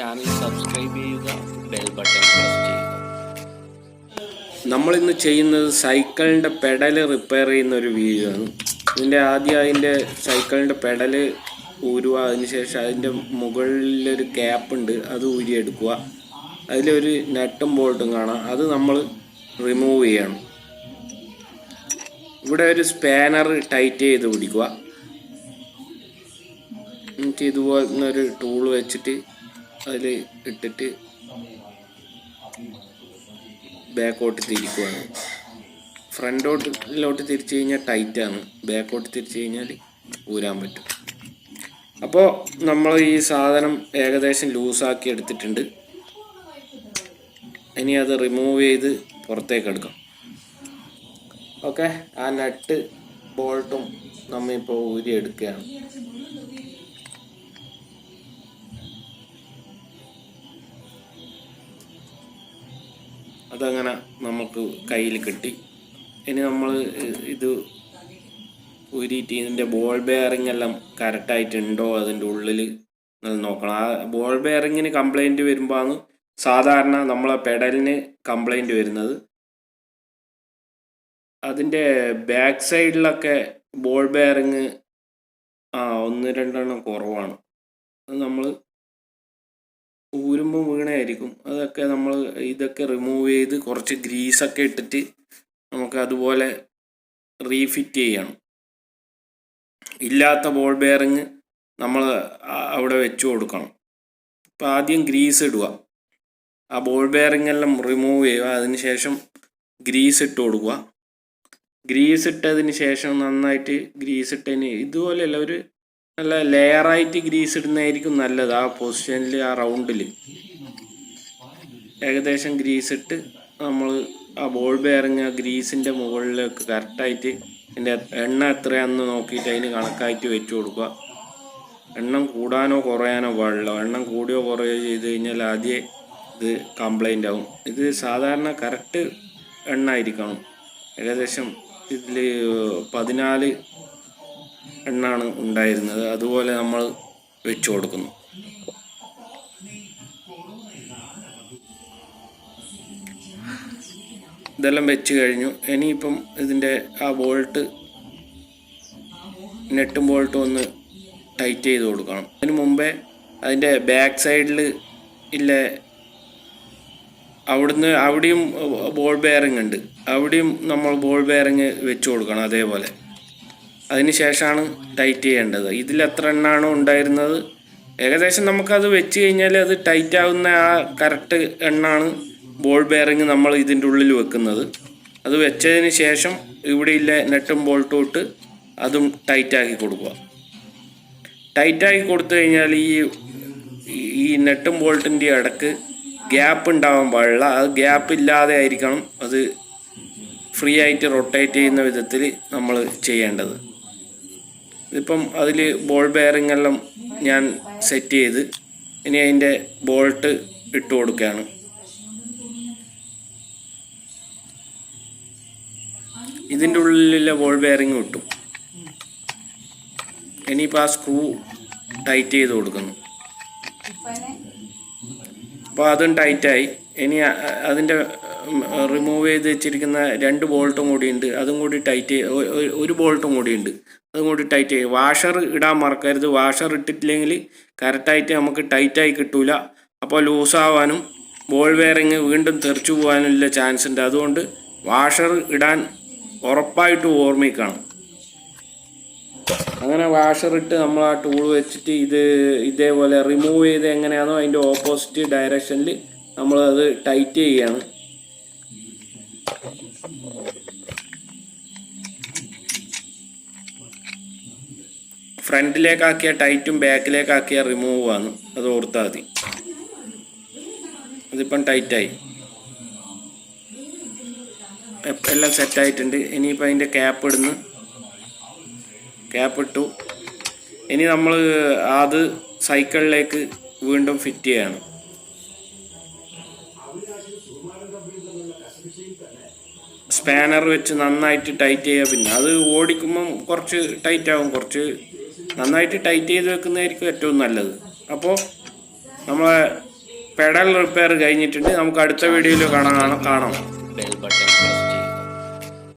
Channel subscribe ചെയ്യുക, bell button press ചെയ്യുക. നമ്മളിന്ന് ചെയ്യുന്നത് സൈക്കിളിൻ്റെ പെഡൽ റിപ്പയർ ചെയ്യുന്ന ഒരു വീഡിയോ ആണ്. അതിൻ്റെ സൈക്കിളിൻ്റെ പെഡൽ ഊരുക, അതിനുശേഷം അതിൻ്റെ മുകളിലൊരു ക്യാപ്പ് ഉണ്ട്, അത് ഊരിയെടുക്കുക. അതിലൊരു നട്ടും ബോൾട്ടും കാണാം, അത് നമ്മൾ റിമൂവ് ചെയ്യണം. ഇവിടെ ഒരു സ്പാനർ ടൈറ്റ് ചെയ്ത് പിടിക്കുക. എന്നിട്ട് ഇതുപോലത്തെ ഒരു ടൂൾ വെച്ചിട്ട് അതിൽ ഇട്ടിട്ട് ബാക്കോട്ട് തിരിക്കുകയാണ്. ഫ്രണ്ടോട്ടിലോട്ട് തിരിച്ചു കഴിഞ്ഞാൽ ടൈറ്റാണ്, ബാക്കോട്ട് തിരിച്ചു കഴിഞ്ഞാൽ ഊരാൻ പറ്റും. അപ്പോൾ നമ്മൾ ഈ സാധനം ഏകദേശം ലൂസാക്കി എടുത്തിട്ടുണ്ട്. ഇനി അത് റിമൂവ് ചെയ്ത് പുറത്തേക്ക് എടുക്കാം. ഓക്കെ, ആ നട്ട് ബോൾട്ടും നമ്മളിപ്പോൾ ഊരിയെടുക്കുകയാണ്. അതങ്ങനെ നമുക്ക് കയ്യിൽ കിട്ടി. ഇനി നമ്മൾ ഇത് ഊരിയിട്ട് ഇതിൻ്റെ ബോൾ ബെയറിംഗ് എല്ലാം കറക്റ്റായിട്ടുണ്ടോ അതിൻ്റെ ഉള്ളിൽ നോക്കണം. ആ ബോൾ ബെയറിങ്ങിന് കംപ്ലൈൻറ്റ് വരുമ്പോഴാണ് സാധാരണ നമ്മളെ പെഡലിന് കംപ്ലൈൻറ്റ് വരുന്നത്. അതിൻ്റെ ബാക്ക് സൈഡിലൊക്കെ ബോൾ ബെയറിങ് 1-2 കുറവാണ്. അത് നമ്മൾ ഊരുമ്പോൾ വീണായിരിക്കും. അതൊക്കെ നമ്മൾ ഇതൊക്കെ റിമൂവ് ചെയ്ത് കുറച്ച് ഗ്രീസൊക്കെ ഇട്ടിട്ട് നമുക്ക് അതുപോലെ റീഫിറ്റ് ചെയ്യണം. ഇല്ലാത്ത ബോൾ ബെയറിങ് നമ്മൾ അവിടെ വെച്ച് കൊടുക്കണം. അപ്പോൾ ആദ്യം ഗ്രീസ് ഇടുക, ആ ബോൾ ബെയറിങ് എല്ലാം റിമൂവ് ചെയ്യുക. അതിന് ഗ്രീസ് ഇട്ട് കൊടുക്കുക. ഗ്രീസ് ഇട്ടതിന് ശേഷം നന്നായിട്ട് ഗ്രീസ് ഇട്ടതിന് ഇതുപോലെയല്ല, ഒരു നല്ല ലെയറായിട്ട് ഗ്രീസ് ഇടുന്നതായിരിക്കും നല്ലത്. ആ പൊസിഷനിൽ, ആ റൗണ്ടിൽ ഏകദേശം ഗ്രീസ് ഇട്ട് നമ്മൾ ആ ബോൾ ബെയറിങ് ആ ഗ്രീസിൻ്റെ മുകളിലേക്ക് കറക്റ്റായിട്ട് അതിൻ്റെ എണ്ണ എത്രയാണെന്ന് നോക്കിയിട്ട് അതിന് കണക്കായിട്ട് വെച്ച് കൊടുക്കുക. എണ്ണം കൂടാനോ കുറയാനോ പാടില്ല. എണ്ണം കൂടിയോ കുറയോ ചെയ്ത് കഴിഞ്ഞാൽ ആദ്യം ഇത് കംപ്ലൈൻ്റ് ആവും. ഇത് സാധാരണ കറക്റ്റ് എണ്ണ ആയിരിക്കണം. ഏകദേശം ഇതിൽ 14 എണ്ണാണ് ഉണ്ടായിരുന്നത്. അതുപോലെ നമ്മൾ വെച്ച് കൊടുക്കുന്നു. ഇതെല്ലാം വെച്ച് കഴിഞ്ഞു. ഇനിയിപ്പം ഇതിൻ്റെ ആ ബോൾട്ട്, നെട്ടും ബോൾട്ടും ഒന്ന് ടൈറ്റ് ചെയ്ത് കൊടുക്കണം. അതിന് മുമ്പേ അതിൻ്റെ ബാക്ക് സൈഡിൽ ഇല്ല, അവിടെയും ബോൾ ബെയറിംഗ് ഉണ്ട്, അവിടെയും നമ്മൾ ബോൾ ബെയറിങ് വെച്ച് കൊടുക്കണം അതേപോലെ. അതിന് ശേഷമാണ് ടൈറ്റ് ചെയ്യേണ്ടത്. ഇതിൽ എത്ര എണ്ണാണോ ഉണ്ടായിരുന്നത് ഏകദേശം നമുക്കത് വെച്ച് കഴിഞ്ഞാൽ അത് ടൈറ്റ് ആവുന്ന ആ കറക്റ്റ് എണ്ണാണ് ബോൾ ബെയറിങ് നമ്മൾ ഇതിൻ്റെ ഉള്ളിൽ വെക്കുന്നത്. അത് വെച്ചതിന് ശേഷം ഇവിടെയില്ല നെട്ടും ബോൾട്ടും ഇട്ട് അതും ടൈറ്റാക്കി കൊടുക്കുക. ടൈറ്റാക്കി കൊടുത്തു കഴിഞ്ഞാൽ ഈ നെട്ടും ബോൾട്ടിൻ്റെ ഇടക്ക് ഗ്യാപ്പ് ഉണ്ടാവാൻ പാടില്ല. അത് ഗ്യാപ്പ് ഇല്ലാതെ ആയിരിക്കണം അത് ഫ്രീ ആയിട്ട് റൊട്ടേറ്റ് ചെയ്യുന്ന വിധത്തിൽ നമ്മൾ ചെയ്യേണ്ടത്. ഇതിപ്പം അതിൽ ബോൾ ബെയറിംഗ് എല്ലാം ഞാൻ സെറ്റ് ചെയ്ത് ഇനി അതിൻ്റെ ബോൾട്ട് ഇട്ട് കൊടുക്കുകയാണ്. ഇതിൻ്റെ ഉള്ളിലുള്ള ബോൾ ബെയറിംഗ് കിട്ടും. ഇനിയിപ്പോൾ ആ സ്ക്രൂ ടൈറ്റ് ചെയ്ത് കൊടുക്കുന്നു. അപ്പോൾ അതും ടൈറ്റായി. ഇനി അതിൻ്റെ റിമൂവ് ചെയ്ത് വെച്ചിരിക്കുന്ന 2 ബോൾട്ടും കൂടിയുണ്ട്, അതും കൂടി ടൈറ്റ് ഒരു ബോൾട്ടും കൂടിയുണ്ട്, അതും കൂടി ടൈറ്റ് ചെയ്യും. വാഷർ ഇടാൻ മറക്കരുത്. വാഷർ ഇട്ടിട്ടില്ലെങ്കിൽ കറക്റ്റായിട്ട് നമുക്ക് ടൈറ്റായി കിട്ടൂല. അപ്പോൾ ലൂസാവാനും ബോൾ ബെയറിങ് വീണ്ടും തെറിച്ചു പോകാനുള്ള ചാൻസ് ഉണ്ട്. അതുകൊണ്ട് വാഷർ ഇടാൻ ഉറപ്പായിട്ടും ഓർമ്മിക്കണം. അങ്ങനെ വാഷറിട്ട് നമ്മൾ ആ ടൂൾ വെച്ചിട്ട് ഇതേപോലെ റിമൂവ് ചെയ്ത് എങ്ങനെയാണോ അതിൻ്റെ ഓപ്പോസിറ്റ് ഡയറക്ഷനിൽ നമ്മളത് ടൈറ്റ് ചെയ്യാണ്. ഫ്രണ്ടിലേക്കാക്കിയ ടൈറ്റും ബാക്കിലേക്കാക്കിയ റിമൂവ് ആണ്, അത് ഓർത്താൽ മതി. അതിപ്പം ടൈറ്റായി, എല്ലാം സെറ്റായിട്ടുണ്ട്. ഇനിയിപ്പോൾ അതിൻ്റെ ക്യാപ്പ് ഇട്ടു. ഇനി നമ്മൾ അത് സൈക്കിളിലേക്ക് വീണ്ടും ഫിറ്റ് ചെയ്യാണ്. സ്പാനർ വെച്ച് നന്നായിട്ട് ടൈറ്റ് ചെയ്യുക. പിന്നെ അത് ഓടിക്കുമ്പം കുറച്ച് ടൈറ്റ് ആവും, കുറച്ച് നന്നായിട്ട് ടൈറ്റ് ചെയ്ത് വെക്കുന്നതായിരിക്കും ഏറ്റവും നല്ലത്. അപ്പോൾ നമ്മളെ പെഡൽ റിപ്പയർ കഴിഞ്ഞിട്ടുണ്ട്. നമുക്ക് അടുത്ത വീഡിയോയിൽ കാണാം. ബെൽ ബട്ടൺ പ്രസ് ചെയ്യുക.